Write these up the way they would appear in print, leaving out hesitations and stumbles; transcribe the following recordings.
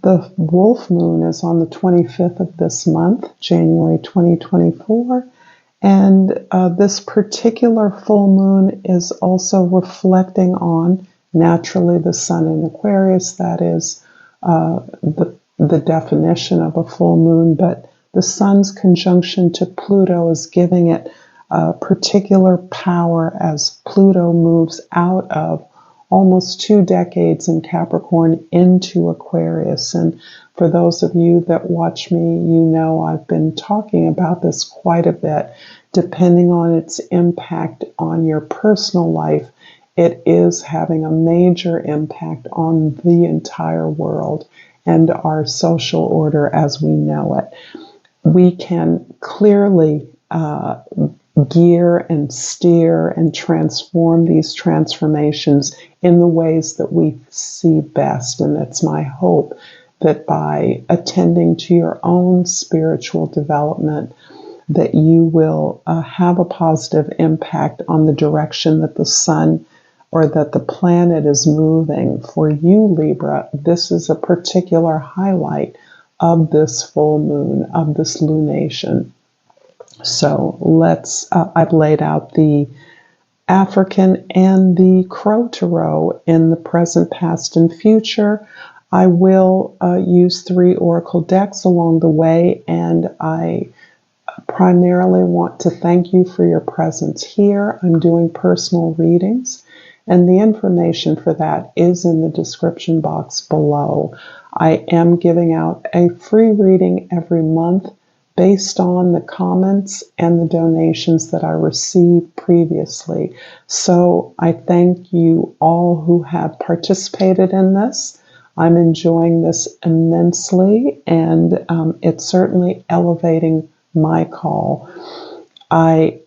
The wolf moon is on the 25th of this month, January 2024. And this particular full moon is also reflecting on, naturally, the sun in Aquarius. That is the definition of a full moon, but the sun's conjunction to Pluto is giving it a particular power as Pluto moves out of almost 2 decades in Capricorn into Aquarius. And for those of you that watch me, you know I've been talking about this quite a bit. Depending on its impact on your personal life, it is having a major impact on the entire world and our social order as we know it. We can clearly gear and steer and transform these transformations in the ways that we see best. And it's my hope that by attending to your own spiritual development, that you will have a positive impact on the direction that the sun or that the planet is moving. For you, Libra, this is a particular highlight of this full moon, of this lunation. So I've laid out the African and the Crow Tarot in the present, past, and future. I will use 3 oracle decks along the way, and I primarily want to thank you for your presence here. I'm doing personal readings, and the information for that is in the description box below. I am giving out a free reading every month based on the comments and the donations that I received previously. So I thank you all who have participated in this. I'm enjoying this immensely, and it's certainly elevating my call. I,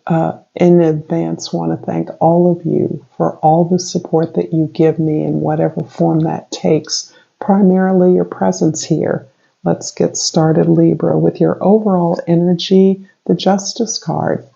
in advance, want to thank all of you for all the support that you give me in whatever form that takes, primarily your presence here. Let's get started, Libra, with your overall energy, the Justice card.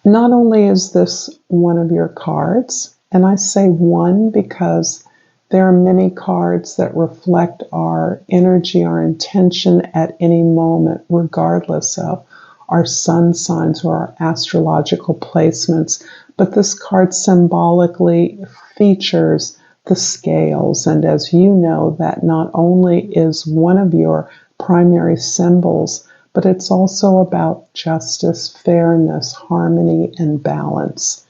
Not only is this one of your cards, and I say one because there are many cards that reflect our energy, our intention at any moment, regardless of our sun signs or our astrological placements. But this card symbolically features the scales. And as you know, that not only is one of your primary symbols, but it's also about justice, fairness, harmony, and balance.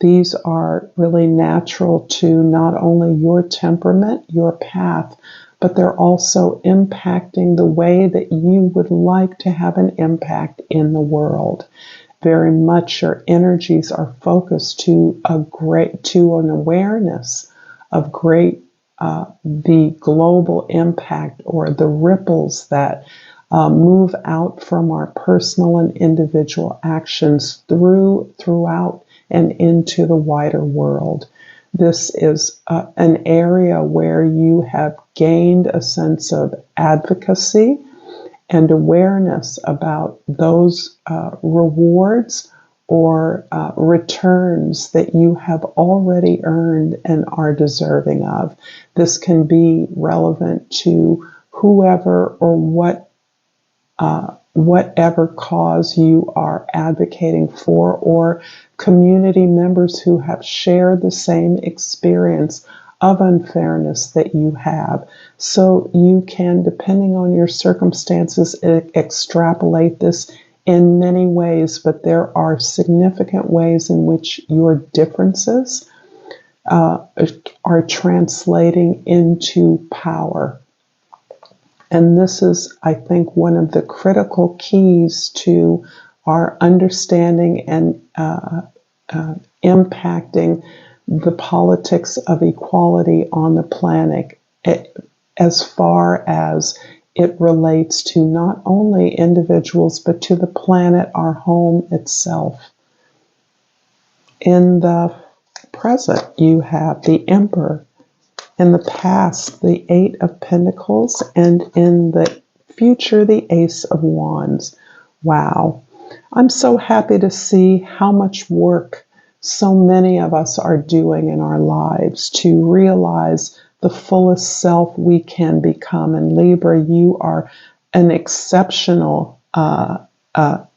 These are really natural to not only your temperament, your path, but they're also impacting the way that you would like to have an impact in the world. Very much your energies are focused to an awareness of the global impact or the ripples that move out from our personal and individual actions throughout and into the wider world. This is an area where you have gained a sense of advocacy and awareness about those rewards or returns that you have already earned and are deserving of. This can be relevant to whoever or whatever cause you are advocating for, or community members who have shared the same experience of unfairness that you have. So you can, depending on your circumstances, extrapolate this in many ways, but there are significant ways in which your differences are translating into power. And this is, I think, one of the critical keys to our understanding and impacting the politics of equality on the planet, as far as it relates to not only individuals, but to the planet, our home itself. In the present, you have the Emperor. In the past, the 8 of Pentacles, and in the future, the Ace of Wands. Wow. I'm so happy to see how much work so many of us are doing in our lives to realize the fullest self we can become. And Libra, you are an exceptional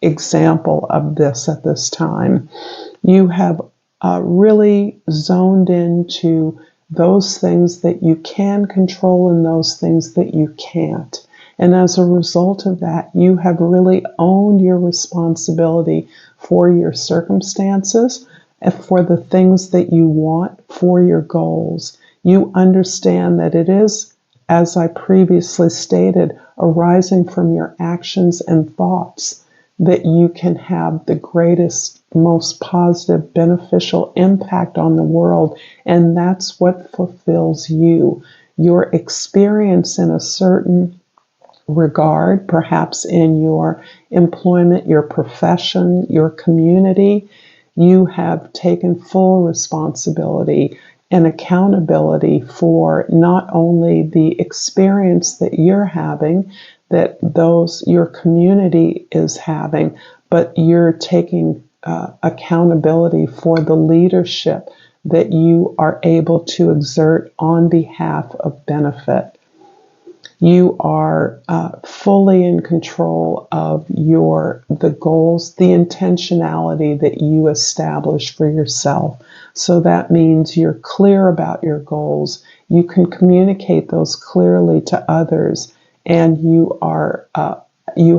example of this at this time. You have really zoned into those things that you can control and those things that you can't. And as a result of that, you have really owned your responsibility for your circumstances and for the things that you want, for your goals. You understand that it is, as I previously stated, arising from your actions and thoughts that you can have the greatest, most positive, beneficial impact on the world. And that's what fulfills you. Your experience in a certain regard, perhaps in your employment, your profession, your community, you have taken full responsibility and accountability for not only the experience that you're having, that your community is having, but you're taking accountability for the leadership that you are able to exert on behalf of benefit. You are fully in control of the goals, the intentionality that you establish for yourself. So that means you're clear about your goals. You can communicate those clearly to others, and you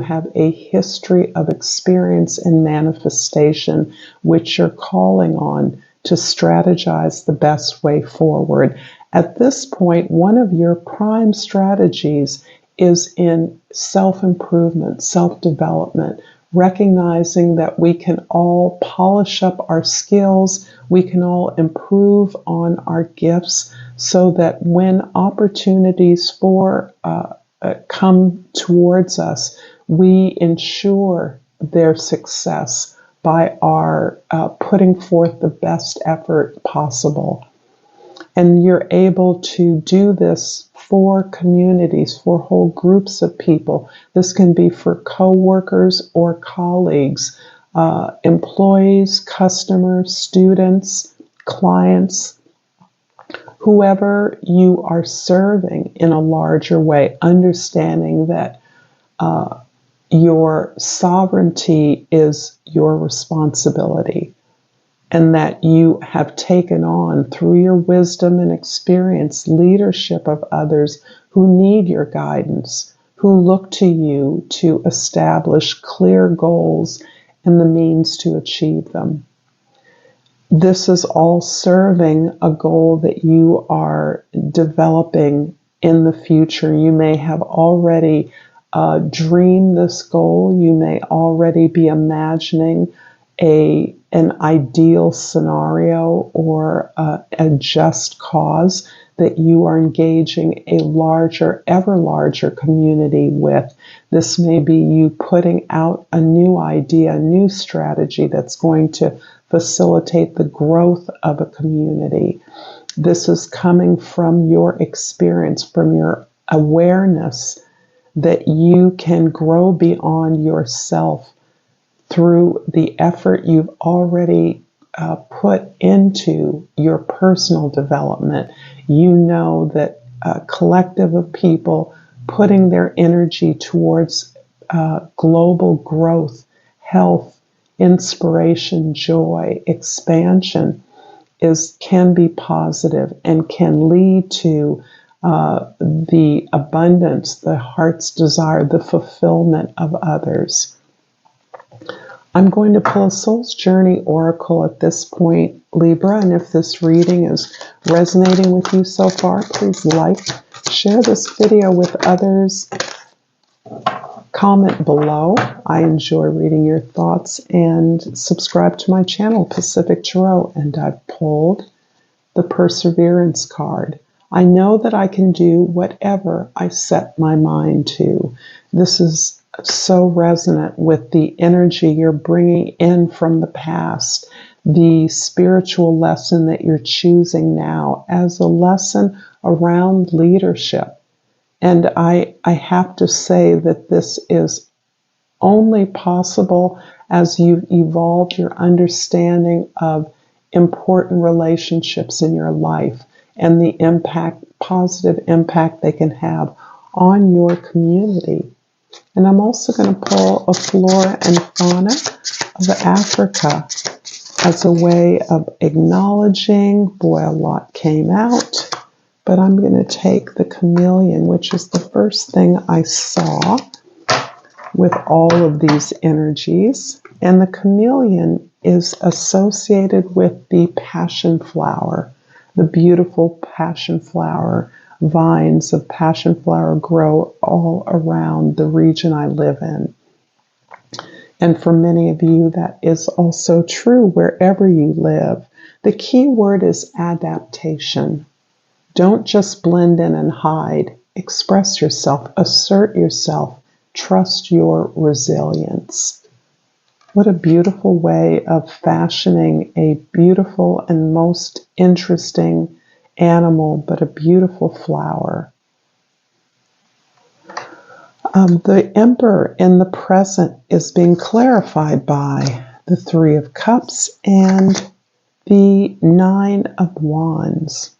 have a history of experience and manifestation, which you're calling on to strategize the best way forward. At this point, one of your prime strategies is in self-improvement, self-development, recognizing that we can all polish up our skills, we can all improve on our gifts, so that when opportunities come towards us, we ensure their success by our putting forth the best effort possible. And you're able to do this for communities, for whole groups of people. This can be for co-workers or colleagues, employees, customers, students, clients, whoever you are serving in a larger way, understanding that your sovereignty is your responsibility, and that you have taken on, through your wisdom and experience, leadership of others who need your guidance, who look to you to establish clear goals and the means to achieve them. This is all serving a goal that you are developing in the future. You may have already dreamed this goal. You may already be imagining an ideal scenario or a just cause that you are engaging a larger, ever larger community with. This may be you putting out a new idea, a new strategy that's going to facilitate the growth of a community. This is coming from your experience, from your awareness that you can grow beyond yourself through the effort you've already put into your personal development. You know that a collective of people putting their energy towards global growth, health, inspiration, joy, expansion can be positive and can lead to the abundance, the heart's desire, the fulfillment of others. I'm going to pull a Soul's Journey Oracle at this point, Libra, and if this reading is resonating with you so far, please like, share this video with others, comment below. I enjoy reading your thoughts, and subscribe to my channel, Pacific Tarot. And I've pulled the Perseverance card. I know that I can do whatever I set my mind to. This is so resonant with the energy you're bringing in from the past, the spiritual lesson that you're choosing now as a lesson around leadership. And I have to say that this is only possible as you've evolved your understanding of important relationships in your life and the impact positive impact they can have on your community. And I'm also going to pull a Flora and Fauna of Africa as a way of acknowledging, boy, a lot came out, but I'm going to take the chameleon, which is the first thing I saw with all of these energies. And the chameleon is associated with the passion flower, the beautiful passion flower. Vines of passion flower grow all around the region I live in. And for many of you, that is also true wherever you live. The key word is adaptation. Don't just blend in and hide. Express yourself, assert yourself, trust your resilience. What a beautiful way of fashioning a beautiful and most interesting animal, but a beautiful flower. The Emperor in the present is being clarified by the Three of Cups and the Nine of Wands.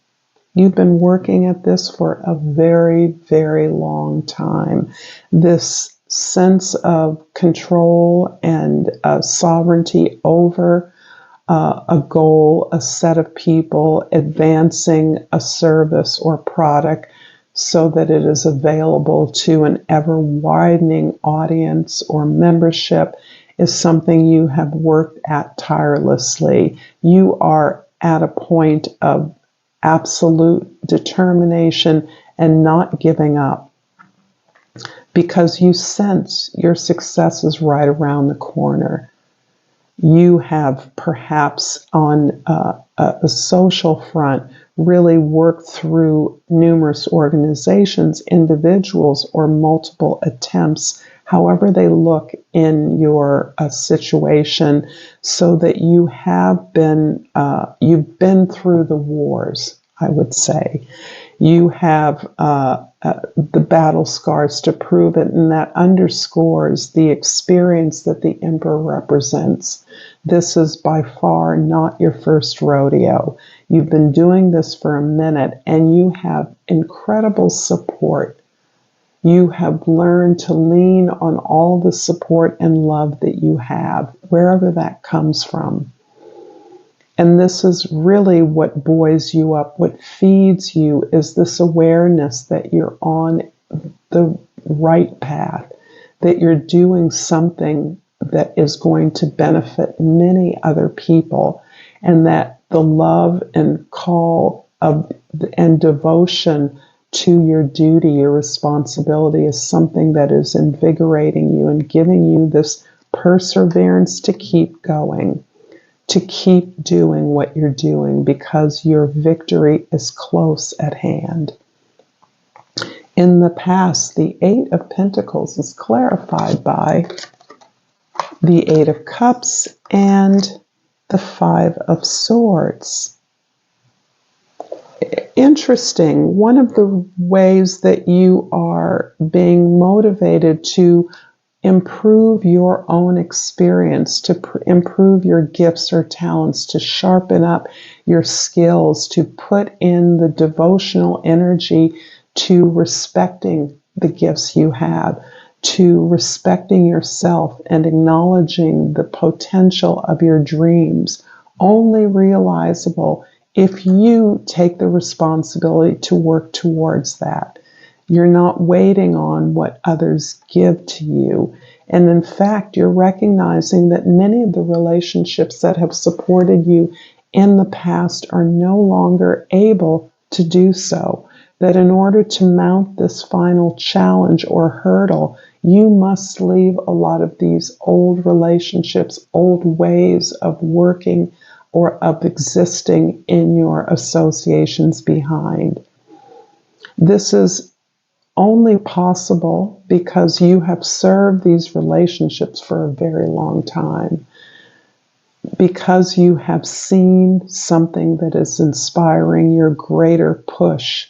You've been working at this for a very, very long time. This sense of control and sovereignty over a goal, a set of people, advancing a service or product so that it is available to an ever-widening audience or membership is something you have worked at tirelessly. You are at a point of absolute determination and not giving up because you sense your success is right around the corner. You have perhaps on a social front really worked through numerous organizations, individuals, or multiple attempts, however they look in your situation, so that you have been, you've been through the wars, I would say. You have the battle scars to prove it, and that underscores the experience that the Emperor represents. This is by far not your first rodeo. You've been doing this for a minute, and you have incredible support. You have learned to lean on all the support and love that you have, wherever that comes from. And this is really what buoys you up. What feeds you is this awareness that you're on the right path, that you're doing something that is going to benefit many other people, and that the love and call of and devotion to your duty, your responsibility, is something that is invigorating you and giving you this perseverance to keep going, to keep doing what you're doing, because your victory is close at hand. In the past, the Eight of Pentacles is clarified by the Eight of Cups and the Five of Swords. Interesting. One of the ways that you are being motivated to improve your own experience, to improve your gifts or talents, to sharpen up your skills, to put in the devotional energy to respecting the gifts you have, to respecting yourself and acknowledging the potential of your dreams, only realizable if you take the responsibility to work towards that. You're not waiting on what others give to you. And in fact, you're recognizing that many of the relationships that have supported you in the past are no longer able to do so. That in order to mount this final challenge or hurdle, you must leave a lot of these old relationships, old ways of working or of existing in your associations behind. This is only possible because you have served these relationships for a very long time, because you have seen something that is inspiring your greater push,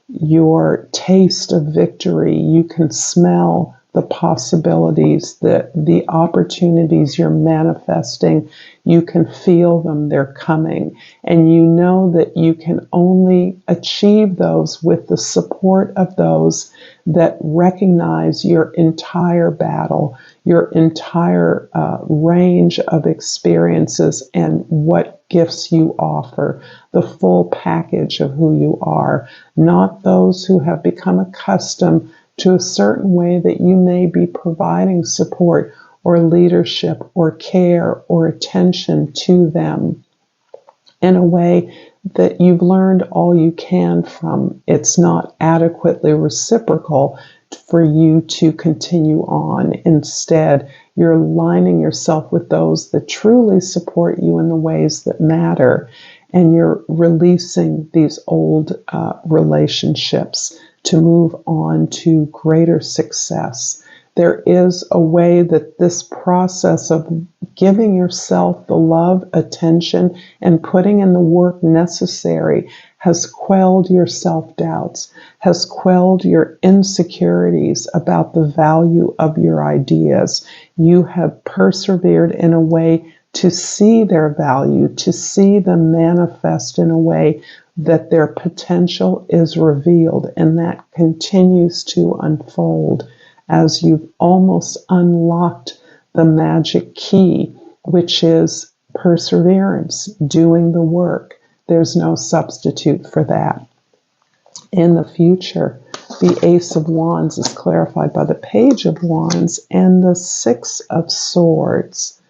your taste of victory. You can smell the possibilities, the opportunities you're manifesting. You can feel them, they're coming. And you know that you can only achieve those with the support of those that recognize your entire battle, your entire range of experiences and what gifts you offer, the full package of who you are, not those who have become accustomed to a certain way that you may be providing support or leadership or care or attention to them in a way that you've learned all you can from. It's not adequately reciprocal for you to continue on. Instead, you're aligning yourself with those that truly support you in the ways that matter, and you're releasing these old relationships to move on to greater success. There is a way that this process of giving yourself the love, attention, and putting in the work necessary has quelled your self-doubts, has quelled your insecurities about the value of your ideas. You have persevered in a way to see their value, to see them manifest in a way that their potential is revealed, and that continues to unfold as you've almost unlocked the magic key, which is perseverance, doing the work. There's no substitute for that. In the future, the Ace of Wands is clarified by the Page of Wands and the Six of Swords.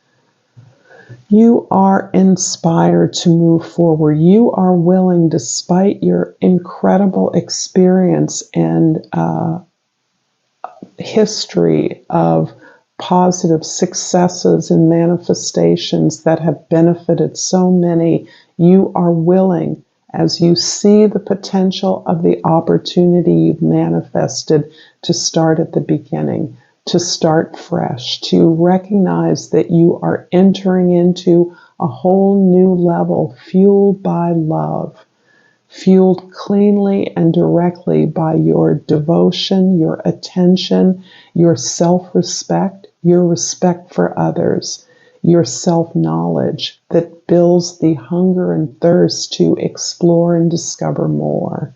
You are inspired to move forward. You are willing, despite your incredible experience and history of positive successes and manifestations that have benefited so many, you are willing, as you see the potential of the opportunity you've manifested, to start at the beginning, to start fresh, to recognize that you are entering into a whole new level fueled by love, fueled cleanly and directly by your devotion, your attention, your self-respect, your respect for others, your self-knowledge that builds the hunger and thirst to explore and discover more.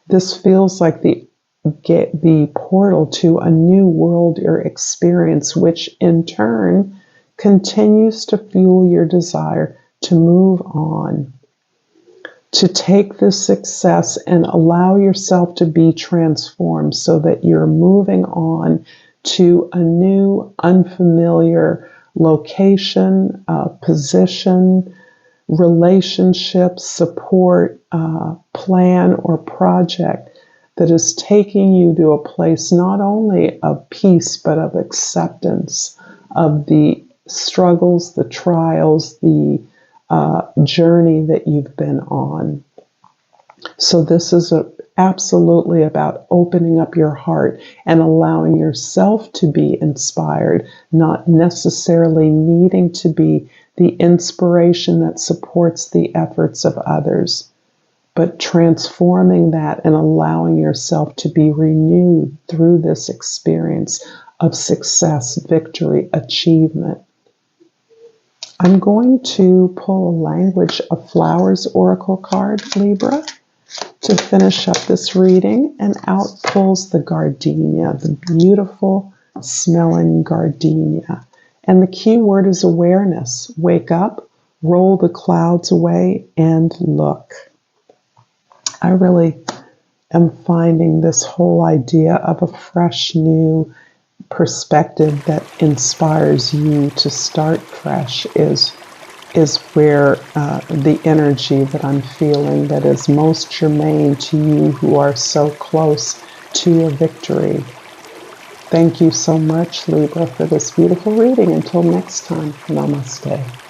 This feels like the portal to a new world or experience, which in turn continues to fuel your desire to move on, to take this success and allow yourself to be transformed so that you're moving on to a new, unfamiliar location, position, relationship, support, plan, or project that is taking you to a place not only of peace, but of acceptance of the struggles, the trials, the journey that you've been on. So this is absolutely about opening up your heart and allowing yourself to be inspired, not necessarily needing to be the inspiration that supports the efforts of others, but transforming that and allowing yourself to be renewed through this experience of success, victory, achievement. I'm going to pull a Language of Flowers Oracle card, Libra, to finish up this reading, and out pulls the gardenia, the beautiful smelling gardenia. And the key word is awareness. Wake up, roll the clouds away, and look. I really am finding this whole idea of a fresh, new perspective that inspires you to start fresh is where the energy that I'm feeling that is most germane to you who are so close to your victory. Thank you so much, Libra, for this beautiful reading. Until next time, namaste.